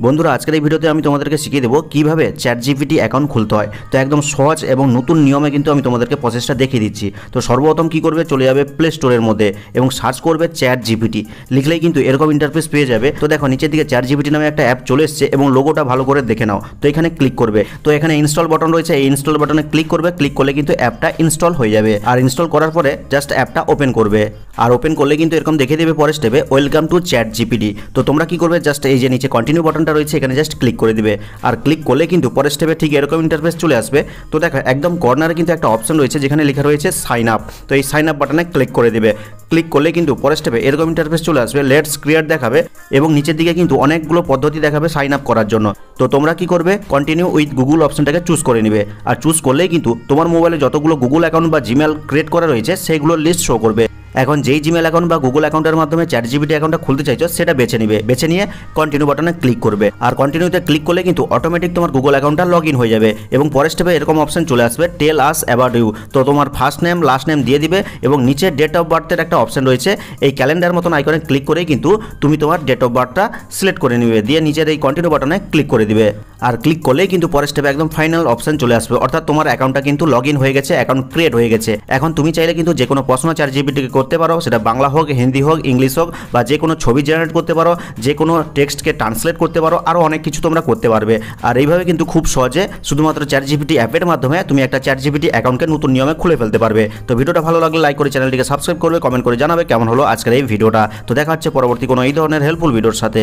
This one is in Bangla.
বন্ধুরা আজকের এই ভিডিওতে আমি তোমাদেরকে শিখিয়ে দেবো কিভাবে চ্যাট জিপিটি অ্যাকাউন্ট খুলতে হয়। তো একদম সহজ এবং নতুন নিয়মে কিন্তু আমি তোমাদেরকে প্রসেসটা দেখিয়ে দিচ্ছি। তো সর্বপ্রথম কি করবে, চলে যাবে প্লে স্টোরের মধ্যে এবং সার্চ করবে চ্যাট জিপিটি, লিখলেই কিন্তু এরকম ইন্টারফেস পেয়ে যাবে। তো দেখো নিচের দিকে চ্যাট জিপিটি নামে একটা অ্যাপ চলে এসছে এবং লোগোটা ভালো করে দেখে নাও। তো এখানে ক্লিক করবে, তো এখানে ইনস্টল বাটন রয়েছে, এই ইনস্টল বাটনে ক্লিক করবে, ক্লিক করলে কিন্তু অ্যাপটা ইনস্টল হয়ে যাবে। আর ইনস্টল করার পরে জাস্ট অ্যাপটা ওপেন করবে, আর ওপেন করলে কিন্তু এরকম দেখে দেবে পরের স্টেপে ওয়েলকাম টু চ্যাট জিপিটি। তো তোমরা কি করবে, জাস্ট এই যে নিচে কন্টিনিউ বাটনটা রয়েছে এখানে জাস্ট ক্লিক করে দিবে, আর ক্লিক করলে কিন্তু পরের স্টেপে ঠিক এরকম ইন্টারফেস চলে আসবে। তো দেখো একদম কর্নারে কিন্তু একটা অপশন রয়েছে যেখানে লেখা রয়েছে সাইন আপ। তো এই সাইন আপ বাটনে ক্লিক করে দিবে, ক্লিক করলে কিন্তু পরের স্টেপে এরকম ইন্টারফেস চলে আসবে, লেটস ক্রিয়েট দেখাবে এবং নিচের দিকে কিন্তু অনেকগুলো পদ্ধতি দেখাবে সাইন আপ করার জন্য। তো তোমরা কি করবে, কন্টিনিউ উইথ গুগল অপশনটাকে চুজ করে নিবে, আর চুজ করলেই কিন্তু তোমার মোবাইলে যতগুলো গুগল অ্যাকাউন্ট বা জিমেল ক্রিয়েট করা রয়েছে সেইগুলোর লিস্ট শো করবে। এখন যেই জিমেল অ্যাকাউন্ট বা গুগল অ্যাকাউন্টের মাধ্যমে চ্যাট জিপিটি অ্যাকাউন্টটা খুলতে চাইছো সেটা বেছে নিবে, বেছে নিয়ে কন্টিনিউ বাটনে ক্লিক করবে, আর কন্টিনিউতে ক্লিক করলে কিন্তু অটোমেটিক তোমার গুগল অ্যাকাউন্টটা লগ ইন হয়ে যাবে এবং পরের স্টেপে এরকম অপশন চলে আসবে টেল আস অ্যাবাউট ইউ। তো তোমার ফার্স্ট নেম লাস্ট নেম দিয়ে দিবে এবং নিচে ডেট অফ বার্থের একটা অপশন রয়েছে, এই ক্যালেন্ডার মতন আইকনে ক্লিক করেই কিন্তু তুমি তোমার ডেট অফ বার্থটা সিলেক্ট করে নিবে, দিয়ে নিচের এই কন্টিনিউ বাটনে ক্লিক করে দিবে, আর ক্লিক করলেই কিন্তু পরের স্টেপে একদম ফাইনাল অপশন চলে আসবে, অর্থাৎ তোমার অ্যাকাউন্টটা কিন্তু লগ ইন হয়ে গেছে, অ্যাকাউন্ট ক্রিয়েট হয়ে গেছে। এখন তুমি চাইলে কিন্তু যে কোনো প্রশ্ন চ্যাট জিপিটিকে করতে পারো, সেটা বাংলা হোক, হিন্দি হোক, ইংলিশ হোক, বা যে কোনো ছবি জেনারেট করতে পারো, যে কোনো টেক্সটকে ট্রান্সলেট করতে পারো, আরও অনেক কিছু তোমরা করতে পারবে। আর এইভাবে কিন্তু খুব সহজে শুধুমাত্র চ্যাট জিপিটি অ্যাপের মাধ্যমে তুমি একটা চ্যাট জিপিটি অ্যাকাউন্টকে নতুন নিয়মে খুলে ফেলতে পারবে। তো ভিডিওটা ভালো লাগলে লাইক করে চ্যানেলটিকে সাবস্ক্রাইব করবে, কমেন্ট করে জানাবে কেমন হলো আজকের এই ভিডিওটা। তো দেখা হচ্ছে পরবর্তী কোনো এই ধরনের হেল্পফুল ভিডিওর সাথে।